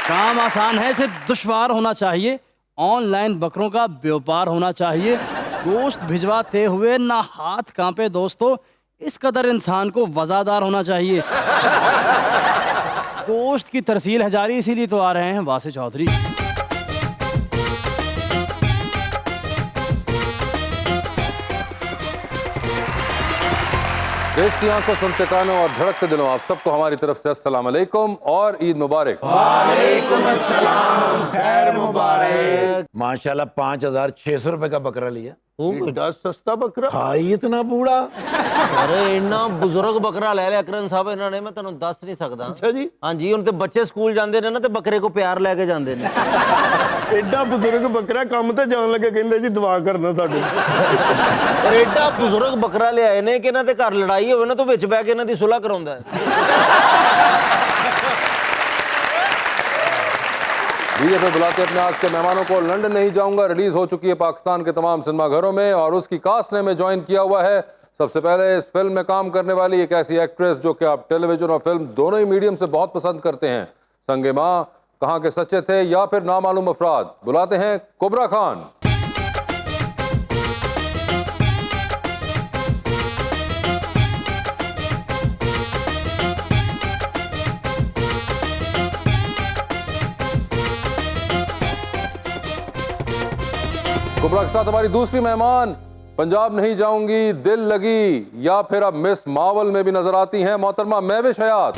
काम आसान है, इसे दुश्वार होना चाहिए। ऑनलाइन बकरों का व्यापार होना चाहिए। गोश्त भिजवाते हुए ना हाथ कांपे दोस्तों, इस कदर इंसान को वज़ादार होना चाहिए। गोश्त की तरसील है जारी, इसीलिए तो आ रहे हैं वासे चौधरी। देखती आंखों, सुनते कानों और धड़कते दिलों, आप सबको हमारी तरफ से अस्सलाम वालेकुम और ईद मुबारक। वालेकुम अस्सलाम, खैर मुबारक। माशाल्लाह 5,600 रुपए का बकरा लिया। एडा सस्ता बकरा भाई इतना बूढ़ा। अरे इन्ना बुजुर्ग बकरा ले लिया अकरम साहब इन्हों ने, मैं तुहानू दस नहीं सकदा। अच्छा जी। हाँ जी, हुण ते बच्चे स्कूल जांदे ने ना ते बकरे को प्यार लेके जांदे ने। एडा बुजुर्ग बकरा काम ते जान लगे कहंदे जी दुआ करना साडे। पर एडा बुजुर्ग बकरा ले आए ने कि इन्हां दे घर लड़ाई होवे ना तो विच बैठ के इन्हां दी सुलह कराउंदा है। डीजे पे बुलाते अपने आज के मेहमानों को। लंदन नहीं जाऊंगा रिलीज हो चुकी है पाकिस्तान के तमाम सिनेमाघरों में और उसकी कास्ट ने में ज्वाइन किया हुआ है सबसे पहले इस फिल्म में काम करने वाली एक ऐसी एक्ट्रेस जो कि आप टेलीविजन और फिल्म दोनों ही मीडियम से बहुत पसंद करते हैं। संगे मां, कहां के सच्चे थे या फिर नामालूम अफराद, बुलाते हैं कुबरा खान। कुबरा के साथ हमारी दूसरी मेहमान, पंजाब नहीं जाऊंगी, दिल लगी या फिर अब मिस मावल में भी नजर आती हैं, मोहतरमा महविश हयात।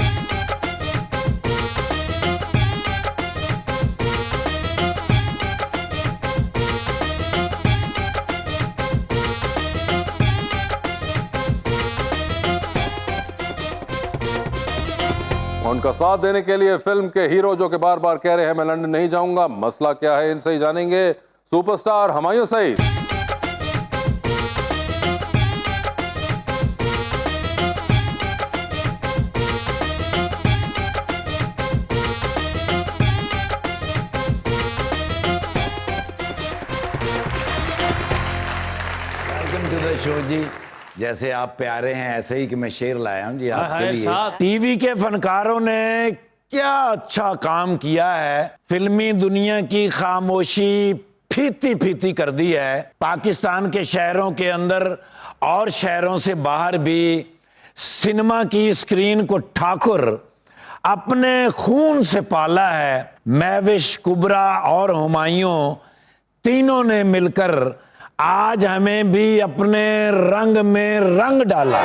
उनका साथ देने के लिए फिल्म के हीरो जो कि बार बार कह रहे हैं मैं लंदन नहीं जाऊंगा, मसला क्या है इनसे ही जानेंगे। Superstar Humayun Saeed. Welcome to the show जी। जैसे आप प्यारे हैं ऐसे ही कि मैं शेर लाया हूं जी आपके लिए। टीवी के फनकारों ने क्या अच्छा काम किया है, फिल्मी दुनिया की खामोशी फीती फीती कर दी है। पाकिस्तान के शहरों के अंदर और शहरों से बाहर भी सिनेमा की स्क्रीन को ठाकुर अपने खून से पाला है। महविश, कुबरा और हुमायूं तीनों ने मिलकर आज हमें भी अपने रंग में रंग डाला।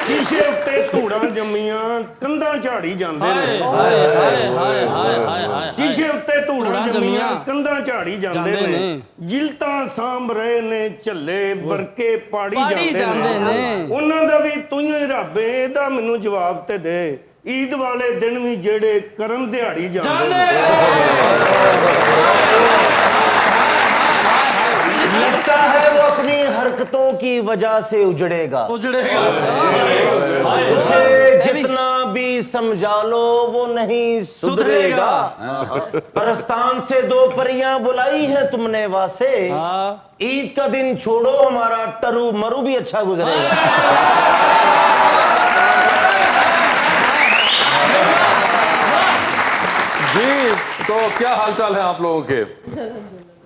शीशे उत्ते धूड़ा जम्मियां कंधां झाड़ी जांदे ने। शीशे उत्ते धूड़ा जम्मियां कंधां झाड़ी जांदे ने। जिलतां सांभ रहे ने झल्ले वरके पाड़ी जांदे ने। उन्हां दा भी तूं ही रब ऐ, इहदा मैनूं जवाब ते दे। ईद वाले दिन भी जेड़े करम दिहाड़ी जांदे लगता है वो अपनी हरकतों की वजह से उजड़ेगा। उसे जितना भी समझा लो वो नहीं सुधरेगा। परस्तान से दो परियां बुलाई हैं तुमने वासे, ईद का दिन छोड़ो हमारा टरू मरू भी अच्छा गुजरेगा। जी, तो क्या हालचाल है आप लोगों के?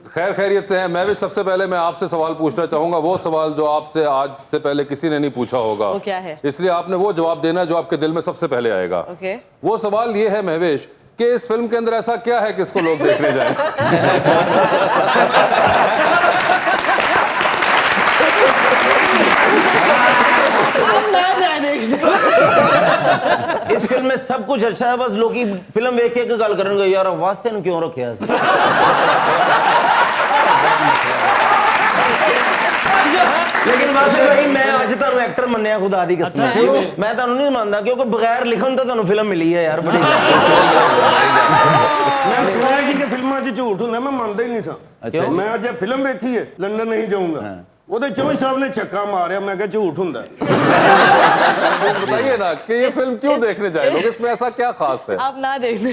खैर खैरियत से हैं। मैं भी सबसे पहले मैं आपसे सवाल पूछना चाहूंगा, वो सवाल जो आपसे आज से पहले किसी ने नहीं पूछा होगा। वो क्या है? इसलिए आपने वो जवाब देना जो आपके दिल में सबसे पहले आएगा। वो सवाल ये है महविश कि इस फिल्म के अंदर ऐसा क्या है कि इसको लोग देखने जाएं? इस फिल्म में सब कुछ अच्छा है, बस लोग फिल्म देख के गल करेंगे यार वास्ते ने क्यों रखा। लेकिन वास्ते भाई मैं आज तुहानू एक्टर मन्निया खुदा दी कसम। मैं तुहानू नहीं मानता क्योंकि बगैर लिखन तो तुहानू फिल्म मिली है यार बड़ी। मैं सुना जी कि फिल्मां 'च झूठ हुंदा, मैं मनदा ही नहीं था। मैं आज फिल्म देखी है लंदन नहीं जाऊंगा, ਉਹਦੇ ਚੋਈ ਸਾਹਿਬ ਨੇ ਛੱਕਾ ਮਾਰਿਆ, मैं क्या झूठ हुंदा। बताइए बताइए ना कि ये फिल्म क्यों देखने जाए लोग, इसमें ऐसा क्या खास है? आप ना देखने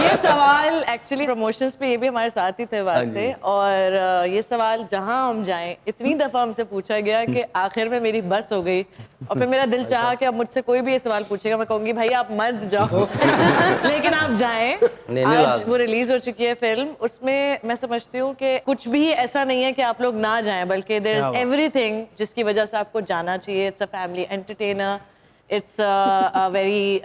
ये सवाल एक्चुअली प्रमोशंस पे ये भी हमारे साथ ही थे वैसे, और ये सवाल जहां हम जाएं इतनी दफा हमसे पूछा गया कि आखिर में मेरी बस हो गई, और फिर मेरा दिल चाहा कि अब मुझसे कोई भी ये सवाल पूछेगा मैं कहूंगी भाई आप मत जाओ लेकिन आप जाएं। आज वो रिलीज हो चुकी है फिल्म, उसमें मैं समझती हूँ कि कुछ भी ऐसा नहीं है कि आप लोग ना जाएं, बल्कि देयर इज एवरीथिंग जिसकी वजह से आपको जाना चाहिए। It's a family entertainer, it's a very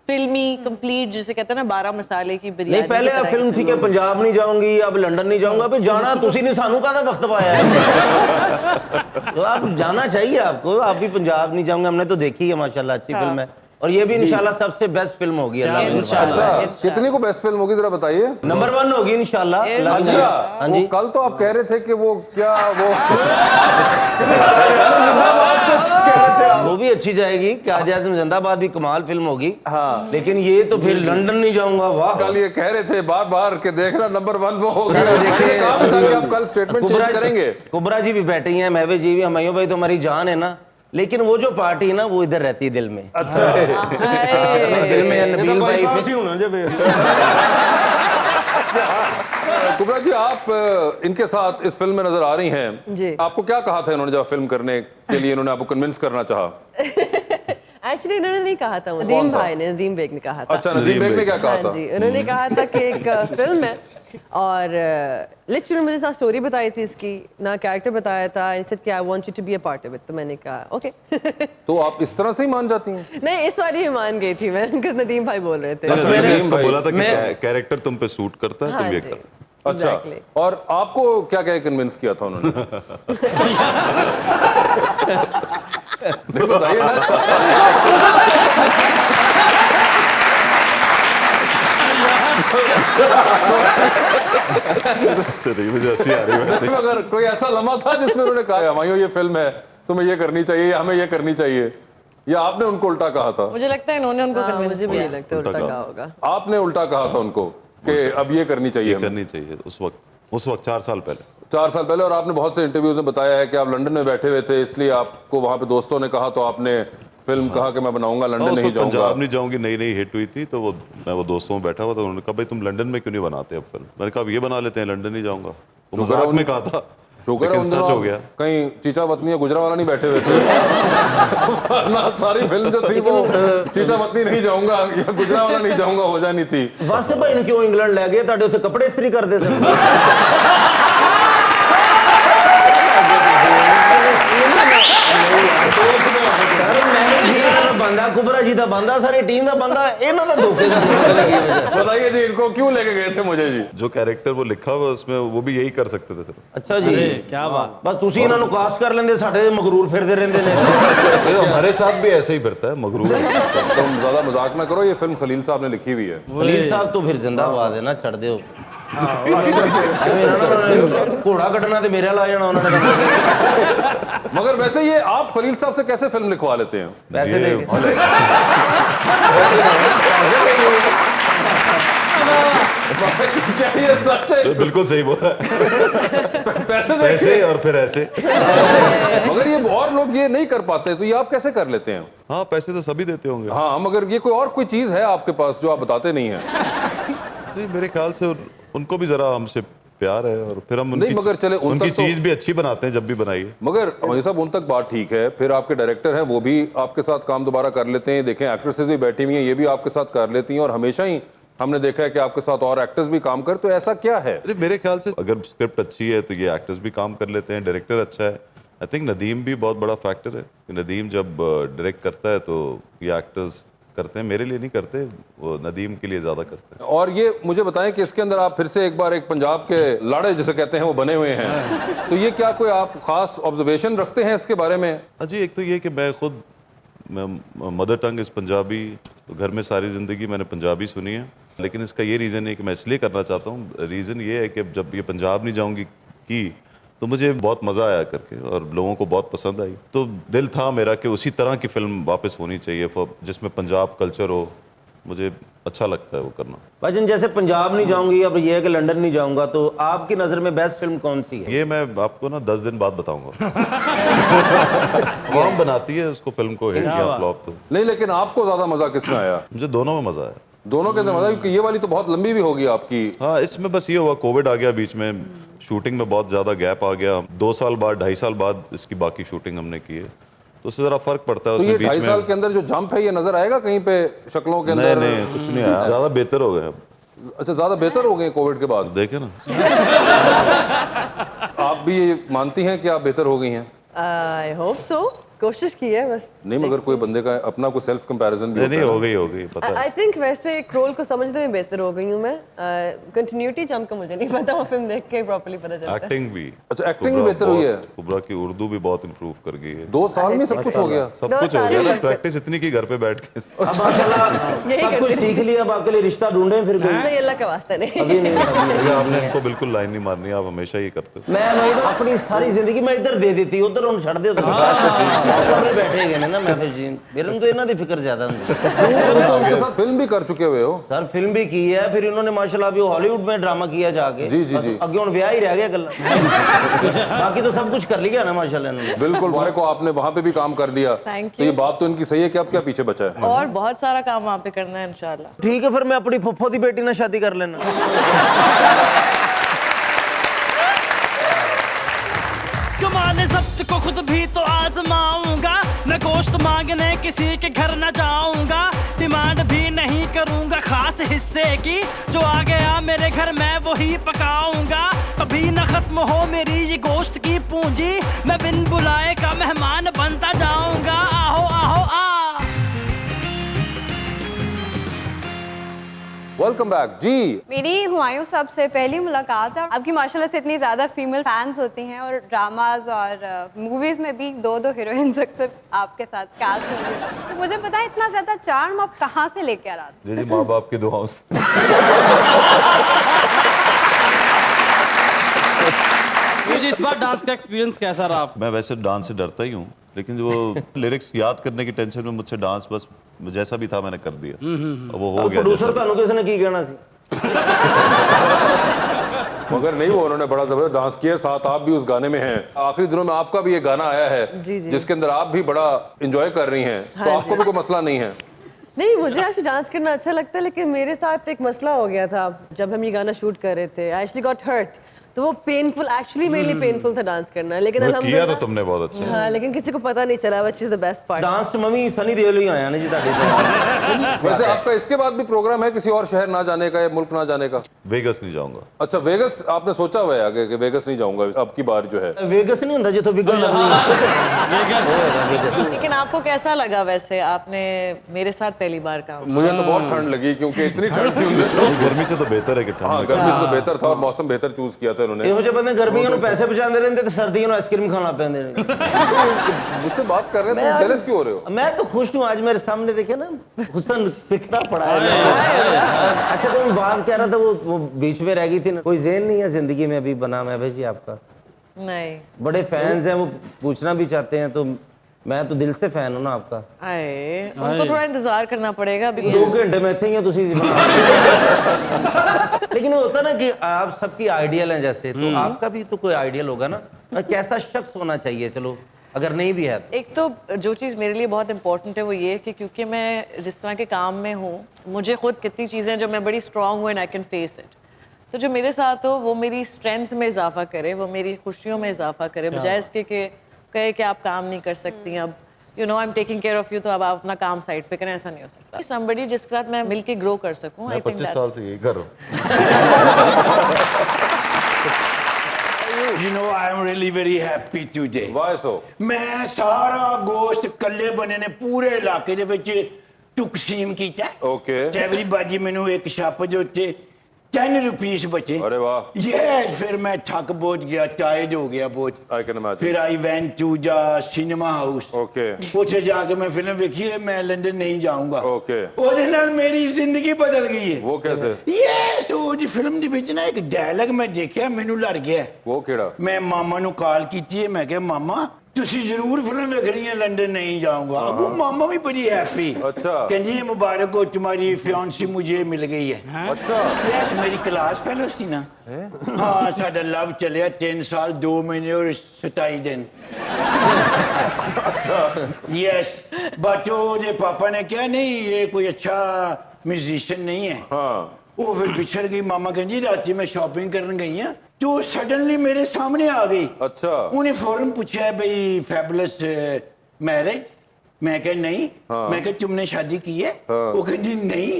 फिल्मी कंप्लीट, जिसे कहते हैं ना 12 मसाले की बिरयानी। नहीं पहले आप फिल्म ठीक है पंजाब नहीं जाऊंगी, अब लंदन नहीं जाऊंगा, फिर जाना तुसी ने सानू कादा वक्त पाया है तो आप जाना चाहिए आपको। आप भी पंजाब नहीं जाऊंगा, हमने तो देखी है माशाल्लाह, अच्छी फिल्म है, और ये भी इंशाल्लाह सबसे बेस्ट फिल्म होगी अच्छा, कितनी को बेस्ट फिल्म होगी जरा बताइए? नंबर 1 होगी इंशाल्लाह। अच्छा, हाँ वो जी, कल तो आप कह रहे थे कि वो क्या वो भी अच्छी जाएगी, कायदे आज़म जिंदाबाद भी कमाल फिल्म होगी। हाँ, लेकिन ये तो फिर लंदन नहीं जाऊंगा। वाह, कल ये कह रहे थे बार बार कि देखना नंबर 1 वो होगा। देखिए आप कल स्टेटमेंट चेंज करेंगे। कुबरा जी भी बैठे हैं, महवे जी भी, हमायूं भाई तो हमारी जान है ना, लेकिन वो जो पार्टी है ना वो इधर रहती है दिल में। अच्छा, दिल में नबील भाई बाईपास ही होना जब कुबरा जी, आप इनके साथ इस फिल्म में नजर आ रही हैं जी। आपको क्या कहा था इन्होंने जब फिल्म करने के लिए इन्होंने आपको कन्विंस करना चाहा? एक्चुअली इन्होंने नहीं कहा था, नदीम भाई ने, नदीम बेग ने कहा था। अच्छा, नदीम बेग ने क्या कहा था? हाँ जी, उन्होंने कहा था कि एक फिल्म है और लिटरली मुझे ना स्टोरी बताई थी इसकी, ना कैरेक्टर बताया था, इनसे कि I want you to be a part of it, तो मैंने कहा ओके तो आप इस तरह से ही मान जाती हैं? नहीं, इस बार ही मान गई थी मैं, क्योंकि नदीम भाई बोल रहे थे। मैंने इसको बोला था कि कैरेक्टर तुम पे सूट करता है, हाँ तुम ये जी, कर। अच्छा, exactly. और आपको क्या क्या कन्विंस किया था उन्होंने? नहीं बताइए ना। नहीं, मुझे हंसी आ रही है वैसे। इसमें अगर कोई ऐसा लम्हा था जिसमें उन्होंने कहा हमायूं ये फिल्म है, तुम्हें ये करनी चाहिए या हमें ये करनी चाहिए, या आपने उनको उल्टा कहा था? मुझे लगता है इन्होंने उनको कन्विंस, मुझे भी नहीं लगता उल्टा कहा होगा। आपने उल्टा कहा था उनको कि अब ये करनी चाहिए हमें। करनी चाहिए उस वक्त 4 साल पहले। 4 साल पहले। और आपने बहुत से इंटरव्यूज में बताया है कि आप लंदन में बैठे हुए थे, इसलिए आपको वहां पे दोस्तों ने कहा तो आपने फिल्म कहा कि मैं बनाऊंगा, लंदन नहीं जाऊंगा। पंजाब नहीं जाऊंगी नई हिट हुई थी, तो मैं वो दोस्तों में बैठा हुआ था, उन्होंने कहा भाई तुम लंदन में क्यों नहीं बनाते अब फिल्म? मैंने कहा अब ये बना लेते हैं, लंदन नहीं जाऊंगा। वो मजाक में कहा था, शुक्र है लेकिन सच हो गया। कहीं चीचा वतनी या गुजरावाला नहीं बैठे हुए थे ना, सारी फिल्म जो थी वो चीचा वतनी नहीं जाऊंगा या गुजरावाला नहीं जाऊंगा हो जानी थी। वासे भाई ने क्यों इंग्लैंड ले गए? ਤੁਹਾਡੇ ਉੱਥੇ ਕੱਪੜੇ ਇਸਤਰੀ ਕਰਦੇ ਸਨ। बंदा कुबरा जी का बंदा, सारी टीम का बंदा, इन्हों का धोखे का बताइए जी, इनको क्यों लेके गए थे मुझे जी? जो कैरेक्टर वो लिखा हुआ उसमें वो भी यही कर सकते थे सर। अच्छा जी, क्या बात। बस तुसी इन्हों ਨੂੰ कास्ट कर लेंदे, साडे मगरूर फिरदे रहंदे ने। ये हमारे साथ भी ऐसे ही फिरता है, मगरूर। तुम ज्यादा मजाक ना करो, ये फिल्म खलील साहब ने लिखी हुई है। खलील साहब तो फिर जिंदाबाद है ना, छड़ दियो। घोड़ा कटना तो मेरे ला जाना उन्होंने। मगर वैसे ये आप खलील साहब से कैसे फिल्म लिखवा लेते हैं? पैसे दे क्या ये सच है? बिल्कुल सही बोल रहा है। पैसे दे ऐसे और फिर ऐसे। मगर ये और लोग ये नहीं कर पाते, तो ये आप कैसे कर लेते हैं? हाँ, पैसे तो सभी देते होंगे। हाँ, मगर ये कोई चीज है आपके पास जो आप बताते नहीं हैं? नहीं, मेरे ख्याल से उनको भी जरा हमसे प्यार है, और फिर हम नहीं, मगर चले उन उनकी तक तो- चीज भी अच्छी बनाते हैं जब भी बनाइए। मगर वही सब उन तक बात ठीक है, फिर आपके डायरेक्टर हैं वो भी आपके साथ काम दोबारा कर लेते हैं। देखें एक्ट्रेसेस भी बैठी हुई हैं, ये भी आपके साथ कर लेती हैं, और हमेशा ही हमने देखा है कि आपके साथ और एक्टर्स भी काम कर, तो ऐसा क्या है? अरे मेरे ख्याल से अगर स्क्रिप्ट अच्छी है तो ये एक्टर्स भी काम कर लेते हैं, डायरेक्टर अच्छा है। आई थिंक नदीम भी बहुत बड़ा फैक्टर है कि नदीम जब डायरेक्ट करता है तो ये एक्टर्स करते हैं, मेरे लिए नहीं करते, वो नदीम के लिए ज्यादा करते हैं। और ये मुझे बताएं कि इसके अंदर आप फिर से एक बार एक पंजाब के लाड़े जिसे कहते हैं वो बने हुए हैं, तो ये क्या कोई आप खास ऑब्जर्वेशन रखते हैं इसके बारे में? अजी, एक तो ये कि मैं मदर टंग इस पंजाबी, तो घर में सारी ज़िंदगी मैंने पंजाबी सुनी है, लेकिन इसका ये रीज़न है कि मैं इसलिए करना चाहता हूँ। रीज़न ये है कि जब ये पंजाब नहीं जाऊँगी की तो मुझे बहुत मज़ा आया करके, और लोगों को बहुत पसंद आई, तो दिल था मेरा कि उसी तरह की फ़िल्म वापस होनी चाहिए जिसमें पंजाब कल्चर हो, मुझे अच्छा लगता है वो करना। भाईजान जैसे पंजाब नहीं जाऊंगी, अब ये है कि लंदन नहीं जाऊंगा, तो आपकी नजर में बेस्ट फिल्म कौन सी है? ये मैं आपको ना 10 दिन बाद बताऊंगा। कौन बनाती है उसको, फिल्म को, हिट या फ्लॉप? तो नहीं, लेकिन आपको ज्यादा मजा किसमें आया? मुझे दोनों में मजा आया। दोनों के अंदर मजा, क्योंकि ये वाली तो बहुत लंबी भी होगी आपकी। हाँ, इसमें बस ये हुआ कोविड आ गया बीच में, शूटिंग में बहुत ज्यादा गैप आ गया। 2 साल बाद, 2.5 साल बाद इसकी बाकी शूटिंग हमने की है, तो उससे जरा फर्क पड़ता है। तो ये उसमें 2.5 साल के अंदर जो जंप है, ये नजर आएगा कहीं पे शक्लों के अंदर? नहीं, कुछ नहीं आया, ज्यादा बेहतर हो गए अब। अच्छा, ज्यादा बेहतर हो गए कोविड के बाद? देखे ना। आप भी ये मानती हैं कि आप बेहतर हो गई हैं? आई होप सो, कोशिश की है बस। नहीं, मगर कोई बंदे का अपना कोई सेल्फ कंपैरिजन भी नहीं, हो गई पता है। आई थिंक वैसे एक रोल को समझने में बेहतर हो गई हूँ मैं। कंटिन्यूटी जंप का मुझे नहीं पता, वो फिल्म देख के प्रॉपर्ली पता चलता है। एक्टिंग भी, अच्छा, एक्टिंग भी बेहतर हुई है। कुबरा की उर्दू भी बहुत इंप्रूव कर गई है। 2 साल में सब कुछ हो गया? सब कुछ हो गया ना, प्रैक्टिस इतनी की घर पे बैठ के। अब माशाल्लाह सब कुछ सीख लिया, अब आपके लिए रिश्ता ढूंढे फिर कोई? नहीं, अल्लाह का वास्ता नहीं। अभी नहीं, ये आपने इनको बिल्कुल लाइन नहीं मारनी, आप हमेशा ये करते हो। मैं अपनी सारी जिंदगी मैं इधर दे देती, उधर हम छड़ दे बैठे गए ना। मैं फिर मेरे तो इन्हों की फिक्र ज्यादा होंदी। तो उनके साथ फिल्म भी कर चुके हुए हो? सर फिल्म भी की है, फिर इन्होंने माशाल्लाह अभी हॉलीवुड में ड्रामा किया जाके। जी, जी, बस जी। आगे हुन ब्याह ही रह गया गल्ला। बाकी तो सब कुछ कर लिया ना माशाल्लाह इन्होंने। बिल्कुल, हमारे को आपने वहां पे भी काम कर दिया। Thank तो ये you. बात तो इनकी सही है कि अब क्या पीछे बचा है? और बहुत सारा काम वहाँ पे करना है इंशाल्लाह। ठीक है, फिर मैं अपनी फुफ्फो की बेटी ना शादी कर लेना। कमाल जब्त को खुद भी तो आजमाऊंगा, मैं गोश्त मांगने किसी के घर न जाऊंगा, डिमांड भी नहीं करूंगा खास हिस्से की, जो आ गया मेरे घर मैं वही पकाऊंगा, कभी न खत्म हो मेरी ये गोश्त की पूंजी, मैं बिन बुलाए का मेहमान बनता जाऊंगा। आओ आओ आ। वेलकम बैक जी। मेरी हुमायूं साहब से पहली मुलाकात है। आपकी माशाल्लाह से इतनी ज़्यादा फीमेल फैंस होती हैं और ड्रामाज और मूवीज़ में भी 2 हीरोइंस अक्सर आपके साथ कास्ट होती हैं, तो मुझे पता है इतना ज़्यादा चार्म आप कहाँ से लेके आ रहे थे? जी, माँ बाप की दुआओं से। मुझे इस बार डांस का एक्सपीरियंस कैसा रहा? मैं वैसे डांस से डरता ही हूँ, लेकिन जो लिरिक्स याद करने की टेंशन में मुझसे डांस बस जैसा भी था मैंने कर दिया, और वो हो गया। प्रोड्यूसर ਤੁਹਾਨੂੰ किसने की कहना सी? मगर नहीं, वो उन्होंने बड़ा जबरदस्त डांस किया, साथ आप भी उस गाने में हैं। आखिरी दिनों में आपका भी ये गाना आया है जिसके अंदर आप भी बड़ा एंजॉय कर रही हैं, तो आपको भी कोई मसला नहीं है? नहीं, मुझे एक्चुअली डांस करना अच्छा लगता है, लेकिन मेरे साथ एक मसला हो गया था जब हम ये गाना शूट कर रहे थे। आई एक्चुअली गॉट हर्ट, तो वो पेनफुल, एक्चुअली मेरे लिए पेनफुल था डांस करना, लेकिन वो किया तो अल्हम्दुलिल्लाह तुमने बहुत अच्छा। हाँ, लेकिन किसी को पता नहीं चला, which is the best part. Dance च मम्मी सनी देओल ही आया ना जी ਤੁਹਾਡੇ। वैसे आपका इसके बाद भी प्रोग्राम है किसी और शहर ना जाने का या मुल्क ना जाने का? वेगस नहीं जाऊंगा। अच्छा, वेगस आपने सोचा हुआ है आगे कि वेगस नहीं जाऊंगा अब की बार जो है? वेगस नहीं होता जिथों विगड़ लगनी है। लेकिन आपको कैसा लगा वैसे, आपने मेरे साथ पहली बार काम? मुझे तो बहुत ठंड लगी, क्योंकि इतनी ठंड थी उन गर्मी से तो बेहतर है कि हाँ, ठंड। गर्मी से तो बेहतर था और मौसम बेहतर चूज किया था इन्होंने। ਇਹੋ ਜਿਹੇ ਬੰਦੇ ਗਰਮੀਆਂ ਨੂੰ ਪੈਸੇ ਬਚਾਉਂਦੇ ਰਹਿੰਦੇ ਤੇ ਸਰਦੀਆਂ ਨੂੰ ਆਈਸਕ੍ਰੀਮ ਖਾਣਾ ਪੈਂਦੇ ਨੇ। मुझसे बात कर रहे हैं तो जेलस क्यों हो रहे हो? मैं तो खुश हूँ, आज मेरे सामने देखे ना हुसन पिकता पड़ा है। अच्छा, तो मैं बात कह रहा था, वो बीच में रह गई थी ना, कोई ज़हन नहीं है जिंदगी में अभी बना मैं भाई जी आपका? नहीं, बड़े फैंस हैं, वो पूछना भी चाहते हैं, तो मैं तो दिल से फैन हूँ ना आपका। आए उनको थोड़ा इंतजार करना पड़ेगा अभी। 2 घंटे में थे तुसी। लेकिन वो होता ना कि आप सबकी आइडियल हैं जैसे, तो आपका भी तो कोई आइडियल होगा ना, कैसा शख्स होना चाहिए? चलो अगर नहीं भी है एक तो जो चीज़ मेरे लिए बहुत इंपॉर्टेंट है वो ये कि क्योंकि मैं जिस तरह के काम में हूँ, मुझे खुद कितनी चीज़ें जो मैं बड़ी स्ट्रांग हूँ and I can face it, तो जो मेरे साथ हो वो मेरी स्ट्रेंथ में इजाफा करे, वो मेरी खुशियों में इजाफा करे, बजाय इसके कि कहे कि आप काम नहीं कर सकती, अब you know I am taking care of you, तो अब आप अपना काम साइड पे करें, ऐसा नहीं हो सकता। समबडी जिसके साथ मैं मिलके ग्रो कर सकूं, आई थिंक 25 साल से यही कर रहा हूँ। You know, I am really very happy today. Why so? मैं सारा गोश्त कल्ले बने ने पूरे इलाके दे विच तुकसीम कीता। Okay. एवरीबॉडी मैनू एक छाप दे उत्ते 10 रुपीस बचे। अरे वाह। Yes, फिर मैं थक बहुत गया, टायर्ड हो गया बहुत। I can imagine. फिर I went to the cinema house. Okay. उसे जाके मैं फिल्म देखी है, मैं लंदन नहीं जाऊंगा। Okay. ਉਹਦੇ ਨਾਲ ਮੇਰੀ ਜ਼ਿੰਦਗੀ ਬਦਲ ਗਈ ਹੈ। वो कैसे? Yes, ਉਹ ਜੀ ਫਿਲਮ ਦੇ ਵਿੱਚ ਨਾ ਇੱਕ ਡਾਇਲੌਗ ਮੈਂ ਦੇਖਿਆ, ਮੈਨੂੰ ਲੜ ਗਿਆ। वो केड़ा? ਮੈਂ ਮਾਮਾ ਨੂੰ ਕਾਲ ਕੀਤੀ ਹੈ, ਮੈਂ ਕਿਹਾ ਮਾਮਾ ਤੁਸੀਂ ਜ਼ਰੂਰ ਫਿਲਮ ਵੇਖਣੀ ਹੈ लंदन नहीं जाऊंगा। अबू मामा भी बड़ी हैप्पी। अच्छा। कहती है मुबारक हो तुम्हारी फियांसी मुझे मिल गई है। अच्छा। यस मेरी क्लास फेलो सी ना। हाँ साडा लव चलिया 3 साल 2 महीने और 27 दिन। अच्छा। यस बट वो पापा ने कहा नहीं ये कोई अच्छा म्यूजिशियन नहीं है। हाँ। वो फिर बिछड़ गई। मामा कहती रात मैं शॉपिंग करने गई हाँ तो सडनली मेरे सामने आ गई। अच्छा। उन्हें फौरन पूछा भाई फैबुलस मैरिड? मैं कहा नहीं। हाँ। मैं कहा तुमने शादी की है? हाँ। वो कहती नहीं।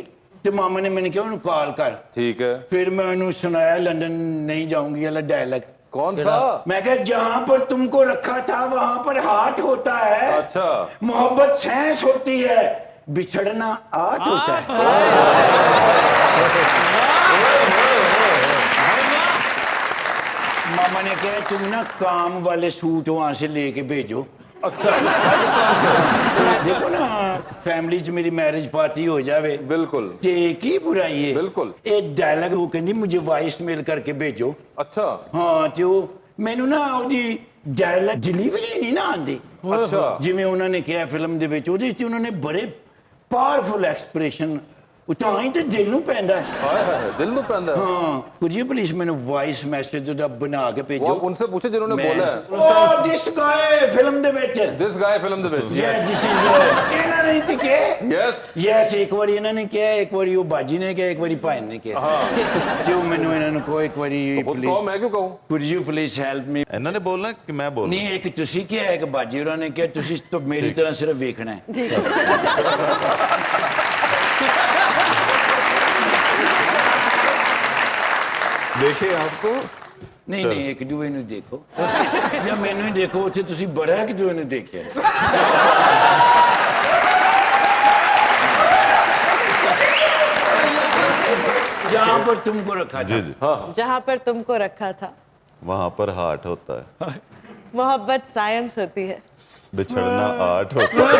तो मामा ने मैंने कहा उन्हें कॉल कर। ठीक है। फिर मैं उन्हें सुनाया लंदन नहीं जाऊंगी वाला डायलॉग। कौन सा? मैं कहा जहां पर तुमको रखा था वहां पर हार्ट होता है। अच्छा। मोहब्बत सेंस होती है बिछड़ना आर्ट होता है। मामा ने कहा तुम ना काम वाले सूट वहां से लेके भेजो। अच्छा पाकिस्तान से। देखो ना फैमिली च मेरी मैरिज पार्टी हो जावे। बिल्कुल। ते की बुराई है? बिल्कुल। एक डायलॉग वो कहती मुझे वॉइस मेल करके भेजो। अच्छा। हाँ तो मैनू ना ਉਹਦੀ डायलॉग डिलीवरी नहीं ना आंदी। अच्छा। जिवें उन्होंने कहा फिल्म ਦੇ ਵਿੱਚ ਉਹਦੇ ਵਿੱਚ उन्होंने बड़े पावरफुल एक्सप्रेशन ਤਾਂ ਹੀ ਤੇ ਦਿਲ ਨੂੰ ਪੈਂਦਾ ਹੈ। हाय हाय दिल में पैंदा है। हाँ कुरियर पुलिस ਮੈਨੂੰ वॉइस मैसेज ਉਹਦਾ बना के वो भेजो। आप उनसे पूछे जिन्होंने बोला है। ओ दिस गाय फिल्म ਦੇ ਵਿੱਚ। This guy film they which. Yes this is ਇਹਨਾਂ ਨੇ ਤੇ ਕਿਹਾ। यस। यस एक बार ਇਹਨਾਂ ਨੇ ਕਿਹਾ ਇੱਕ ਵਾਰੀ ਉਹ ਬਾਜੀ ਨੇ ਕਿਹਾ ਇੱਕ ਵਾਰੀ ਭਾਈ ਨੇ ਕਿਹਾ। हाँ। ਜੋ ਮੈਨੂੰ ਇਹਨਾਂ ਨੂੰ ਕੋਈ ਇੱਕ ਵਾਰੀ खुद कहो मैं क्यों कहूँ? ਕੁਰਿयर ਪੁਲਿਸ ਹੈਲਪ ਮੀ। ਇਹਨਾਂ ਨੇ ਬੋਲਣਾ ਕਿ ਮੈਂ ਬੋਲਣਾ? ਨਹੀਂ ਇੱਕ ਤੁਸੀਂ ਕਿਹਾ ਇੱਕ ਬਾਜੀ ਹੋਰਾਂ ਨੇ ਕਿਹਾ ਤੁਸੀਂ ਤਾਂ ਮੇਰੀ ਤਰ੍ਹਾਂ ਸਿਰਫ ਵੇਖਣਾ ਹੈ। देखे आपको ਨਹੀਂ ਨਹੀਂ ਇੱਕ ਦੂਏ ਨੂੰ ਦੇਖੋ ਜਾਂ ਮੈਨੂੰ ਹੀ ਦੇਖੋ ਉੱਥੇ ਤੁਸੀਂ ਬੜਾ ਇੱਕ ਦੂਏ ਨੂੰ ਦੇਖਿਆ जहाँ पर तुमको रखा था। जी जी जहाँ पर तुमको रखा था वहां पर हार्ट होता है मोहब्बत साइंस होती है बिछड़ना आर्ट होता है।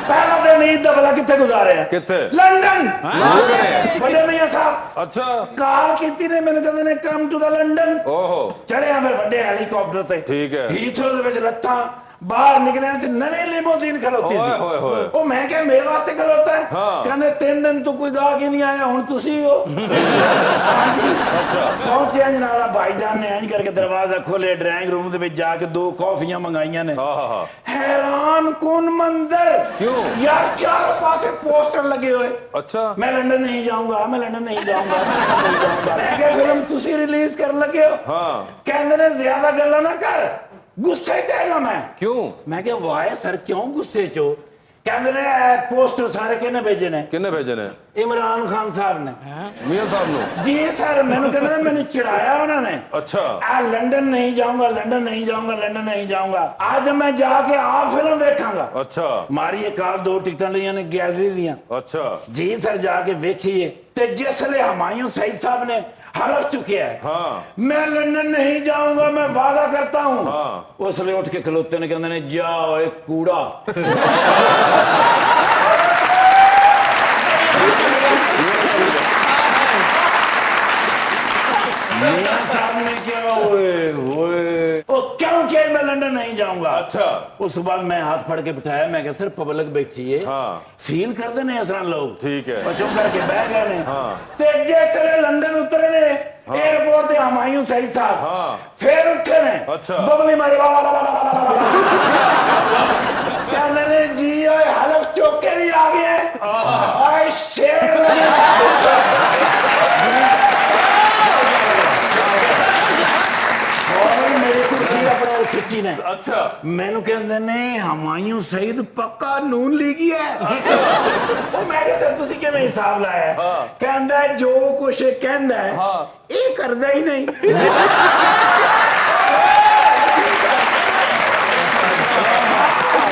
पहला दिन ईद दा भला कितने गुजारे हैं? कितने? लंदन। बड़े मियां साहब अच्छा। कॉल कीती ने मैंने कहते ने कम टू द लंदन। ओहो। चढ़े फिर बड़े हेलीकॉप्टर ते। ठीक है। हीथ्रो दे विच लत्तां बाहर निकले ते नवी लिमोजीन खलोती ओए होए होए। सी। ओ मैं क्या मेरे वास्ते खलोता है? हाँ। कहंदे 3 दिन तो कोई गाहक ही नहीं आया हुन तुसी हो। हां जी। अच्छा। पहुंचे जनाब भाईजान ने इंज करके दरवाजा खोले ड्राइंग रूम दे विच जाके 2 कॉफियां मंगाईयां ने। हाँ हाँ। हैरान कौन मंजर। क्यों? यार चारों पासे पोस्टर लगे हुए। अच्छा। मैं लंदन नहीं जाऊंगा मैं लंदन नहीं जाऊंगा मैं लंदन नहीं जाऊंगा। मैं क्या फिल्म तुसी रिलीज कर लगे हो? हाँ। कहंदे ने ज्यादा गल्ला ना कर गुस्से च आएगा मैं। क्यों? मैं क्या वाह सर क्यों गुस्से चो? कहंदे ने पोस्टर सारे किने भेजे ने? किन्ने भेजे ने? इमरान खान साहब ने। मियां साहब नु? जी सर मैंने कहंदे ने मैंने चिढ़ाया उन्होंने। अच्छा। आ लंदन नहीं जाऊंगा लंदन नहीं जाऊंगा लंदन नहीं जाऊंगा आज मैं जाके आ फिल्म देखांगा। अच्छा। मारी एक कार 2 टिकटां लिया ने गैलरी दियां। अच्छा। जी सर जाके देखिए ते जिसले हुमायूं सईद साहब ने हलफ चुके हैं। हाँ। मैं लंदन नहीं जाऊंगा मैं वादा करता हूं। हाँ। उसले उठ के खलोते ने कहंदे ने जाओ एक कूड़ा। मियां साहब ने क्या ओए ओए ओ क्यों क्या मैं लंदन नहीं जाऊंगा। अच्छा। उस बाद मैं हाथ फड़ के बिठाया मैं कहा सर पब्लिक बैठी है। हाँ। फील कर देने इस तरह लोग। ठीक है। और चुप करके बह गए ने। हाँ। ते जैसे लंदन उतरे ने एयरपोर्ट ते हुमायूं सईद साहब। हाँ। फिर उठे ने। अच्छा। बबली मारे कहने ने जी ओए हलफ चौके भी आ गए ओए शेर और मेरी कुर्सी अपने खिंची ने। अच्छा। मैनू कहंदे ने हुमायूं सईद पक्का नून लीगी है। अच्छा। ਉਹ ਮੈਂ ਕਿਹਾ ਸਰ ਤੁਸੀਂ ਕਿਵੇਂ ਹਿਸਾਬ ਲਾਇਆ? ਕਹਿੰਦਾ ਜੋ ਕੁਛ ਕਹਿੰਦਾ ਇਹ ਕਰਦਾ ਹੀ ਨਹੀਂ।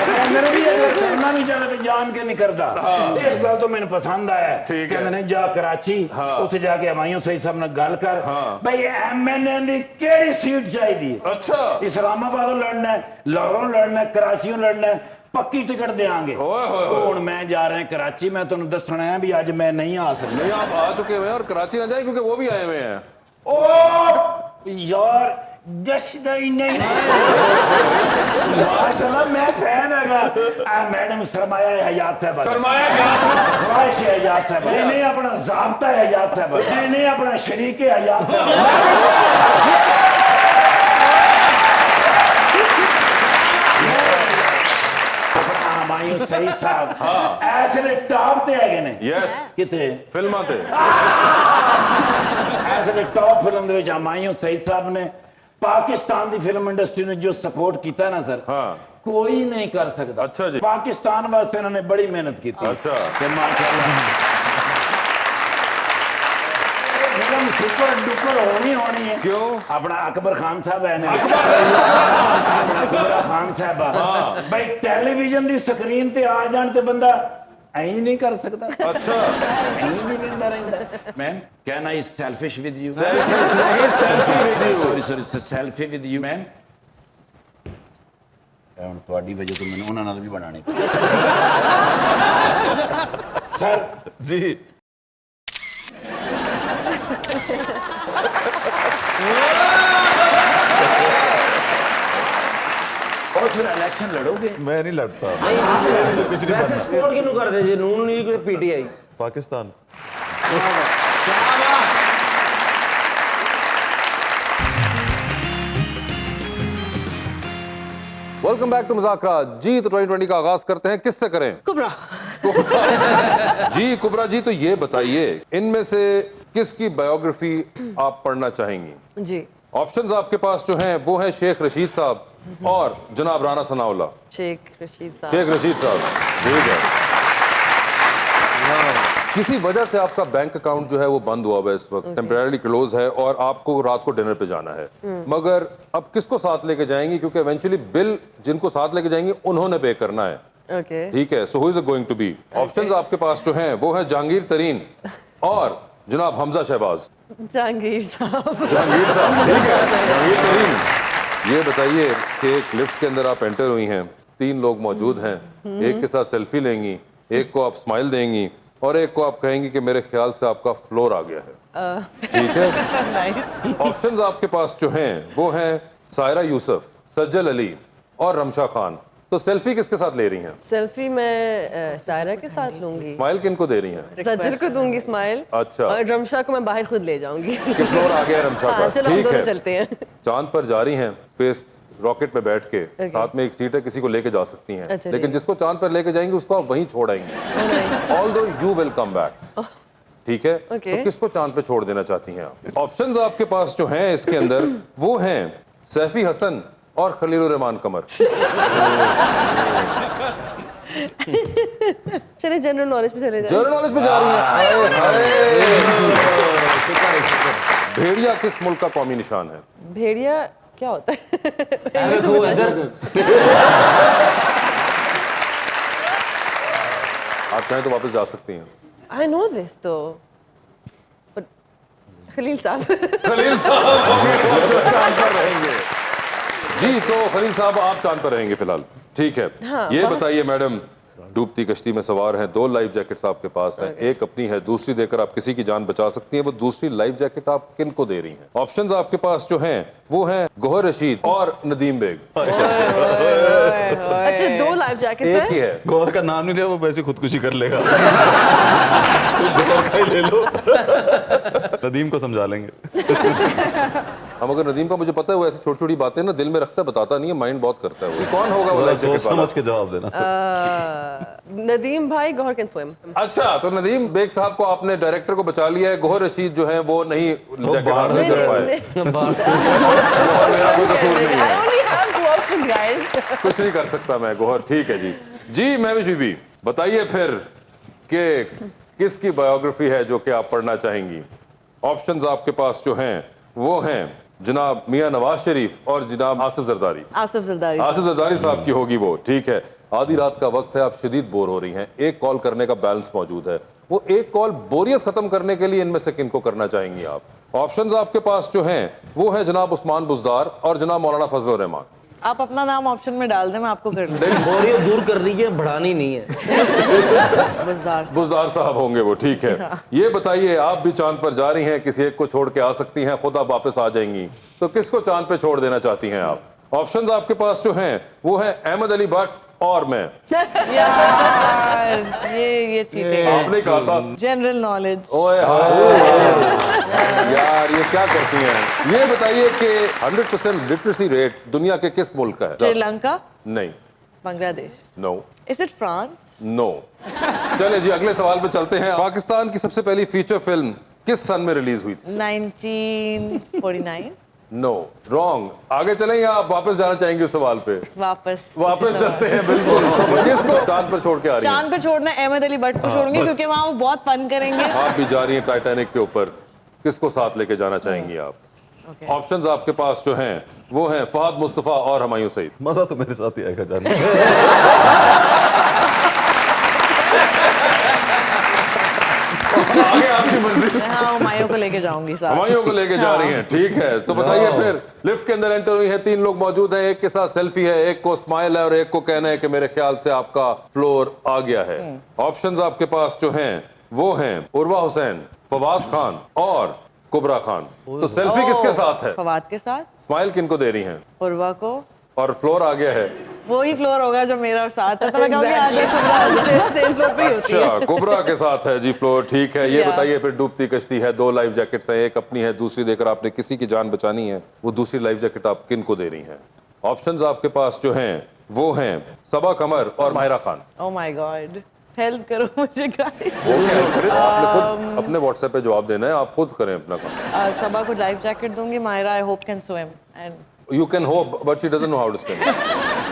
ਕਹਿੰਦੇ ਨੇ ਵੀ ਅਗਰ ਕਰਨਾ करना भी चाहे तो जान के नहीं करता। इस गल तो मैंने पसंद आया। ठीक है। कहते ने जा कराची उत्थे जाके हमायूं सईद साहब नाल गल कर भाई MNN दी केड़ी सीट चाहिदी है। अच्छा इस्लामाबादों लड़ना है, लाहौरों लड़ना है, कराचियों लड़ना है, पक्की टिकट देंगे। हुण मैं जा रहा है कराची, मैं तुहानू दसना है भी अज मैं नहीं आ सकता। नहीं आप आ चुके हुए हैं और कराची ना जाए क्योंकि वो भी आए हुए हैं। ओ यार दसदा ही नहीं यार चला मैं फैन है मैडम सरमाया हयात साहब सरमाया क्या ख्वाहिश है हयात साहब नहीं अपना ज़ाब्ता है हयात साहब नहीं अपना शरीक है हयात साहब हमायूं सईद साहब ऐसे ने टॉप ते हैगे ने यस किथे फिल्मां ते ऐसे ने टॉप फिल्म दे विच हमायूं सईद साहब ने पाकिस्तान दी फिल्म इंडस्ट्री ने जो सपोर्ट किया है ना सर कोई नहीं कर सकता। अच्छा जी। पाकिस्तान वास्ते इन्होंने बड़ी मेहनत की थी। अच्छा माशाल्लाह फिल्म सुपर डुपर होनी है। क्यों? अपना अकबर खान साहब है ना अकबर खान साहब भाई टेलीविजन दी स्क्रीन ते आ जान ते बंदा ऐ नहीं कर सकता। अच्छा ऐ नहीं वेंदा रहंदा। Ma'am can I selfish with you? Selfish नहीं selfie with you. Sorry selfie with you ma'am. ਹੁਣ ਤੁਹਾਡੀ ਵਜ੍ਹਾ ਤੋਂ ਮੈਨੂੰ ਉਹਨਾਂ ਨਾਲ ਵੀ ਬਣਾਣੇ ਸਰ जी और फिर इलेक्शन लड़ोगे? मैं नहीं लड़ता। वैसे सपोर्ट किहनू करदे जे नून लीग ते PTI Pakistan. Welcome back to Muzakra. जी तो 2020 का आगाज करते हैं, किससे करें? कुबरा। जी कुबरा जी, तो ये बताइए इनमें से किसकी बायोग्राफी आप पढ़ना चाहेंगी? जी ऑप्शंस आपके पास जो हैं वो है शेख रशीद साहब और जनाब राना सनाउल्लाह। शेख रशीद साहब। शेख रशीद साहब ठीक है। किसी वजह से आपका बैंक अकाउंट जो है वो बंद हुआ हुआ है इस वक्त, टेम्परेरी क्लोज है और आपको रात को डिनर पे जाना है, मगर अब किसको साथ लेके जाएंगी? क्योंकि इवेंचुअली बिल जिनको साथ लेके जाएंगी उन्होंने पे करना है। ओके ठीक है, so who is it going to be? Options आपके पास जो हैं वो है जहांगीर तरीन और जनाब हमजा शहबाज। जहांगीर साहब। जहांगीर साहब ठीक है, जहांगीर तरीन। ये बताइए कि एक लिफ्ट के अंदर आप एंटर हुई हैं, 3 लोग मौजूद हैं, एक के साथ सेल्फी लेंगी, एक को आप स्माइल देंगी और एक को आप कहेंगी कि मेरे ख्याल से आपका फ्लोर आ गया है। ठीक है। ऑप्शंस आपके पास जो हैं वो हैं सायरा यूसुफ, सज्जल अली और रमशा खान। तो सेल्फी किसके साथ ले रही हैं? सेल्फी मैं सायरा के साथ लूंगी। स्माइल किनको दे रही हैं? सज्जल को दूंगी स्माइल। अच्छा। और रमशा को मैं बाहर खुद ले जाऊंगी। कि फ्लोर आ गया रमशा का। चलो हम ठीक दोनों है, चलते हैं। चांद पर जा रही हैं, स्पेस रॉकेट पे बैठ के, साथ में एक सीट है, किसी को लेके जा सकती हैं। अच्छा, लेकिन जिसको चांद पर लेके जाएंगे उसको आप वहीं छोड़ आएंगे, although you will come back. ठीक है, तो किसको चांद पे छोड़ देना चाहती हैं आप? ऑप्शंस आपके पास जो हैं इसके अंदर वो हैं सैफी हसन और खलीलुर रहमान कमर। चलिए जनरल नॉलेज पे चले जाए। जनरल नॉलेज पे जा रही हैं। भेड़िया किस मुल्क का कौमी निशान है? भेड़िया क्या होता है? आप चाहें तो वापस जा सकती हैं। आई नो दिस तो खलील साहब। खलील साहब चांद पर रहेंगे। जी तो खलील साहब आप चांद पर रहेंगे फिलहाल। ठीक है। हाँ, ये बताइए मैडम, डूबती कश्ती में सवार हैं, 2 लाइफ जैकेट्स आपके पास हैं, एक अपनी है, दूसरी देकर आप किसी की जान बचा सकती हैं। वो दूसरी लाइफ जैकेट आप किन को दे रही हैं? ऑप्शंस आपके पास जो हैं वो हैं गोहर रशीद और नदीम बेग। अच्छा 2 लाइफ जैकेट्स एक ही हैं। है। गौर का नाम नहीं लिया, वो वैसे खुदकुशी कर लेगा। गौर का ही ले लो। नदीम को समझा लेंगे हम। अगर नदीम का मुझे पता है वो ऐसी छोटी छोटी बातें ना दिल में रखता है, बताता नहीं है, माइंड बहुत करता है। वो कौन होगा वो लाइफ जैकेट वाला? समझ के जवाब देना। नदीम भाई गोहर कैन स्विम। अच्छा, तो नदीम बेग साहब को आपने डायरेक्टर को बचा लिया है, गोहर रशीद जो है वो नहीं जैकेट हासिल कर पाए। मेरा कोई कसूर नहीं है, I only have 2 options guys। कुछ नहीं कर सकता मैं। गोहर ठीक है जी। जी महविश बीबी बताइए फिर कि किसकी बायोग्राफी है जो कि आप पढ़ना चाहेंगी? ऑप्शंस आपके पास जो हैं वो हैं जनाब मियां नवाज शरीफ और जनाब आसिफ जरदारी। आसिफ जरदारी आसिफ जरदारी साहब की होगी वो। ठीक है, आधी रात का वक्त है, आप शदीद बोर हो रही हैं, एक कॉल करने का बैलेंस मौजूद है, वो एक कॉल बोरियत खत्म करने के लिए इनमें से किनको करना चाहेंगी आप? ऑप्शंस आपके पास जो हैं वो है जनाब उस्मान बुज़दार और जनाब मौलाना फजल रहमान। आप अपना नाम ऑप्शन में डाल दें, मैं आपको कर लूँ। बोरियत दूर कर रही है, बढ़ानी नहीं है। बुज़दार साहब होंगे वो, ठीक है। ये बताइए, आप भी चांद पर जा रही हैं, किसी एक को छोड़ के आ सकती हैं, खुद आप वापस आ जाएंगी, तो किसको चांद पे छोड़ देना चाहती हैं आप? ऑप्शंस आपके पास जो हैं वो है अहमद अली भट्ट और मैं। यार ये चीटिंग है। आपने कहा था जनरल नॉलेज। ओए यार ये क्या करती हैं? ये बताइए कि 100% लिटरेसी रेट दुनिया के किस मुल्क का है? श्रीलंका? नहीं। Bangladesh? No. Is it France? No. चले जी अगले सवाल पे चलते हैं। पाकिस्तान की सबसे पहली फीचर फिल्म किस सन में रिलीज हुई थी? 1949? No, wrong. आगे चलें या आप वापस जाना चाहेंगे उस सवाल पे? वापस चलते हैं, बिल्कुल। तो किसको चांद पर छोड़ के आ रही हैं? चांद पे छोड़ना अहमद अली भट्ट को छोड़ूंगी, क्योंकि वहाँ वो बहुत फन करेंगे। आप भी जा रही हैं टाइटैनिक के ऊपर, किसको साथ लेके जाना चाहेंगी आप? ऑप्शंस आपके पास जो हैं वो हैं फहद मुस्तफा और हुमायूं सईद। मजा तो मेरे साथ ही आएगा जाने। आगे आपकी मर्जी। हाँ, हुमायूं को लेके जाऊंगी साथ। हुमायूं को लेके जा रही हैं, ठीक है। तो बताइए फिर, लिफ्ट के अंदर एंटर हुई है, 3 लोग मौजूद हैं, एक के साथ सेल्फी है, एक को स्माइल है और एक को कहना है कि मेरे ख्याल से आपका फ्लोर आ गया है। ऑप्शंस आपके पास जो हैं वो हैं उर्वा हुसैन, फवाद खान और कुबरा खान। तो सेल्फी किसके साथ है? फवाद के साथ। स्माइल किनको दे रही हैं? उर्वा को। और फ्लोर आ गया है? वो ही फ्लोर होगा जो मेरा और साथ है, तो मैं कहूंगी आगे सेम फ्लोर पे ही होती है। अच्छा, कुबरा के साथ है जी फ्लोर, ठीक है। ये बताइए फिर, डूबती कश्ती है, 2 लाइफ जैकेट्स हैं, एक अपनी है, दूसरी देकर आपने किसी की जान बचानी है, वो दूसरी लाइफ जैकेट आप किन को दे रही हैं? ऑप्शंस आपके पास जो हैं वो हैं सबा कमर और Mahira Khan. Oh my God, help करो मुझे गाइस। आपने खुद अपने व्हाट्सएप पे जवाब देना है, आप खुद करें अपना काम। सबा को लाइफ जैकेट दूंगी, Mahira I hope can swim and You can hope, but she doesn't know how to swim.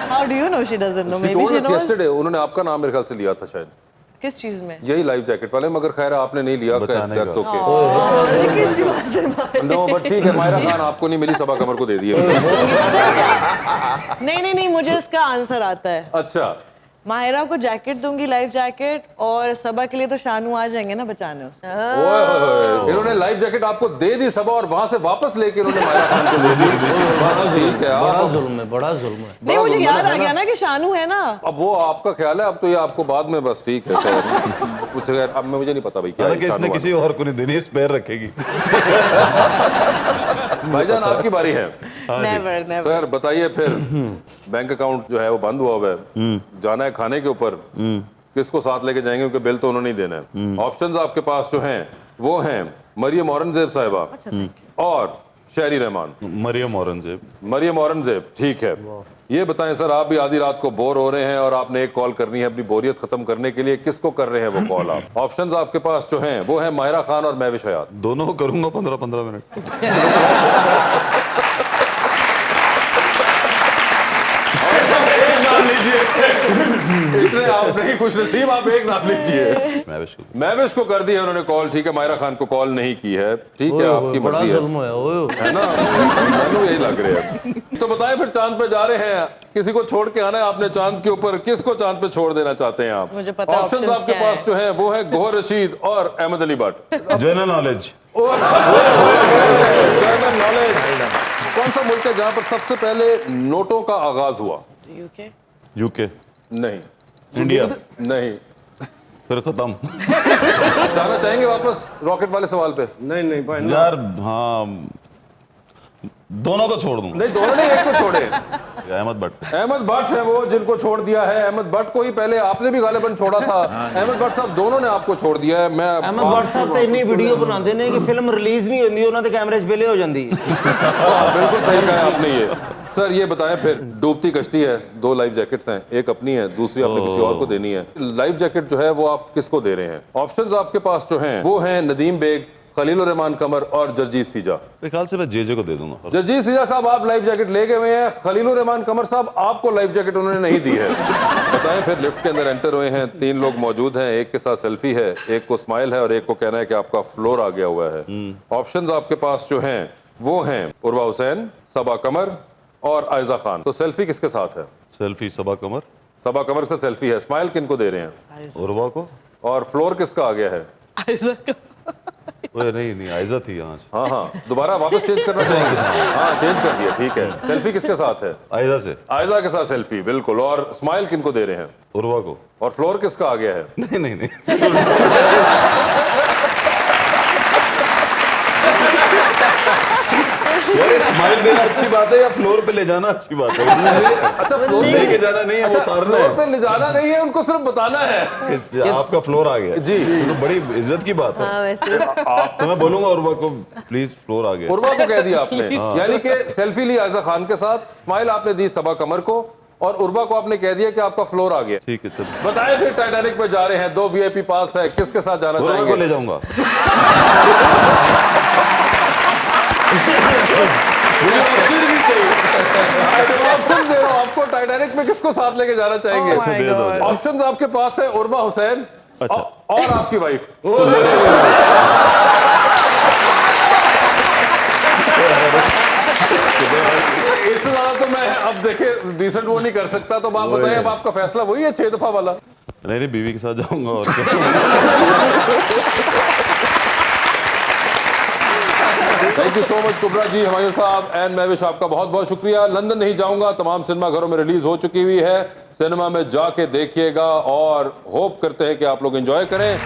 How do you know she doesn't know? She Maybe told she us knows. yesterday. उन्होंने आपका नाम मेरे ख्याल से लिया था शायद। किस चीज में? यही लाइफ जैकेट वाले, मगर खैर आपने नहीं लिया। That's okay. No, but ठीक है, माहिरा खान आपको नहीं मिली, सबा कमर को दे दिए। नहीं, मुझे इसका आंसर आता है। अच्छा, माहिरा को जैकेट दूंगी, लाइफ जैकेट, और सबा के लिए तो शानू आ जाएंगे ना बचाने उसे। इन्होंने लाइफ जैकेट आपको दे दी सबा, और वहां से वापस लेके इन्होंने माहिरा खान को दे दी। बस ठीक है, बड़ा जुल्म है, बड़ा जुल्म है। नहीं, मुझे याद आ गया ना कि शानू है ना। अब वो आपका ख्याल है, अब तो ये आपको बाद में, बस ठीक है। अब मुझे नहीं पता भाई क्या है। इसने किसी और को नहीं देनी, स्पेयर रखेगी। भाईजान आपकी बारी है। नेवर। सर बताइए फिर, बैंक अकाउंट जो है वो बंद हुआ हुआ है, जाना है खाने के ऊपर, किसको साथ लेके जाएंगे, क्योंकि बिल तो उन्होंने ही देना है। ऑप्शंस आपके पास जो हैं वो हैं मरियम औरंगजेब साहिबा और शहरी रहमान। मरियम औरंगजेब, ठीक है। ये बताएं सर, आप भी आधी रात को बोर हो रहे हैं और आपने एक कॉल करनी है अपनी बोरियत खत्म करने के लिए, किसको कर रहे हैं वो कॉल आप? ऑप्शंस आपके पास जो हैं वो हैं माहिरा खान और महविश हयात। दोनों को करूंगा 15-15 मिनट। इतने आप नहीं खुश नसीब, आप एक नाम लीजिए। महविश को कर दिया उन्होंने कॉल, ठीक है। माहिरा खान को कॉल नहीं की है, ठीक है, आपकी मर्जी है ना, मैंने यही लग रहा है। तो बताएं फिर, चांद पे जा रहे हैं, किसी को छोड़ के आना है आपने चांद के ऊपर, किसको चांद पे छोड़ देना चाहते हैं आप? मुझे पता है ऑप्शंस आपके पास जो है वो है गोहर रशीद और Ahmed Ali Bhatt. General knowledge. General knowledge. कौन सा मुल्क है जहां पर सबसे पहले नोटों का आगाज हुआ? यूके। नहीं। इंडिया। नहीं। फिर खत्म। जाना चाहेंगे वापस रॉकेट वाले सवाल पे? नहीं भाई यार, हाँ, दोनों को छोड़ दूं। नहीं, दोनों नहीं, एक को छोड़े। अहमद भट्ट। अहमद भट्ट है वो जिनको छोड़ दिया है। अहमद भट्ट को ही पहले आपने भी गालिबन छोड़ा था। अहमद भट्ट साहब, दोनों ने आपको छोड़ दिया है। मैं अहमद भट्ट साहब तो इतनी वीडियो बनाते ने कि फिल्म रिलीज नहीं होती, उन्होंने कैमरे च बेले हो जाती। बिल्कुल सही कहा आपने ये। सर ये बताएं फिर, डूबती कश्ती है, 2 लाइफ जैकेट्स हैं, एक अपनी है, दूसरी आपने किसी और को देनी है। लाइफ जैकेट जो है वो आप किसको दे रहे हैं? ऑप्शंस आपके पास जो हैं वो हैं नदीम बेग, खलील रहमान कमर और जरजीत सीजा। मेरे ख्याल से मैं जे को दे दूंगा। जरजीत सीजा साहब, आप लाइफ जैकेट ले गए हुए हैं। खलील रहमान कमर साहब, आपको लाइफ जैकेट उन्होंने नहीं दी है। बताएं फिर, लिफ्ट के अंदर एंटर हुए हैं, 3 लोग मौजूद हैं, एक के साथ सेल्फी है, एक को स्माइल है और एक को कहना है कि आपका फ्लोर आ गया हुआ है। ऑप्शंस आपके पास जो हैं वो हैं उर्वा हुसैन, सबा कमर और आयजा खान। तो सेल्फी किसके साथ है? सेल्फी सबा कमर। सबा कमर से सेल्फी है। स्माइल किनको दे रहे हैं? उर्वा को। और फ्लोर किसका आ गया है? ओए नहीं आयजा थी आज। हाँ हाँ, दोबारा वापस चेंज करना चाहेंगे? हाँ, चेंज कर दिया, ठीक है। सेल्फी किसके साथ है? आयजा से। आयजा के साथ सेल्फी, बिल्कुल। और स्माइल किनको दे रहे हैं? उर्वा को। और फ्लोर किसका आ गया है? नहीं यार, स्माइल देना अच्छी बात है या फ्लोर पे ले जाना अच्छी बात है? अच्छा, फ्लोर लेके जाना नहीं है, वो उतारना फ्लोर है। पे ले जाना नहीं है, उनको सिर्फ बताना है कि आपका फ्लोर आ गया जी। तो बड़ी इज्जत की बात है। हाँ वैसे आप तो मैं बोलूंगा उर्वा को प्लीज फ्लोर आ गया। उर्वा को कह दिया आपने, यानी कि सेल्फी ली आयजा खान के साथ, स्माइल आपने दी सबा कमर को, और उर्वा को आपने कह दिया कि आपका फ्लोर आ गया। ठीक है, चल। बताएं फिर, टाइटैनिक पे जा रहे हैं, 2 VIP पास है, किसके साथ जाना उर्वा को चाहेंगे? ले जाऊंगा। ऑप्शन दे रहा हूं आपको, टाइटैनिक में किसको साथ लेके जाना चाहेंगे? Oh my God. ऑप्शंस आपके पास है, उर्वा हुसैन अच्छा। और आपकी वाइफ। इससे ज्यादा तो मैं अब देखे डिसेंट वो नहीं कर सकता, तो आप बताइए, अब आपका फैसला वही है 6 दफा वाला? नहीं बीवी के साथ जाऊंगा और क्या। थैंक यू सो मच कुबरा जी, हुमायूं साहब एंड महविश, आपका बहुत बहुत शुक्रिया। लंदन नहीं जाऊंगा तमाम सिनेमा घरों में रिलीज हो चुकी हुई है, सिनेमा में जाके देखिएगा और होप करते हैं कि आप लोग एंजॉय करें।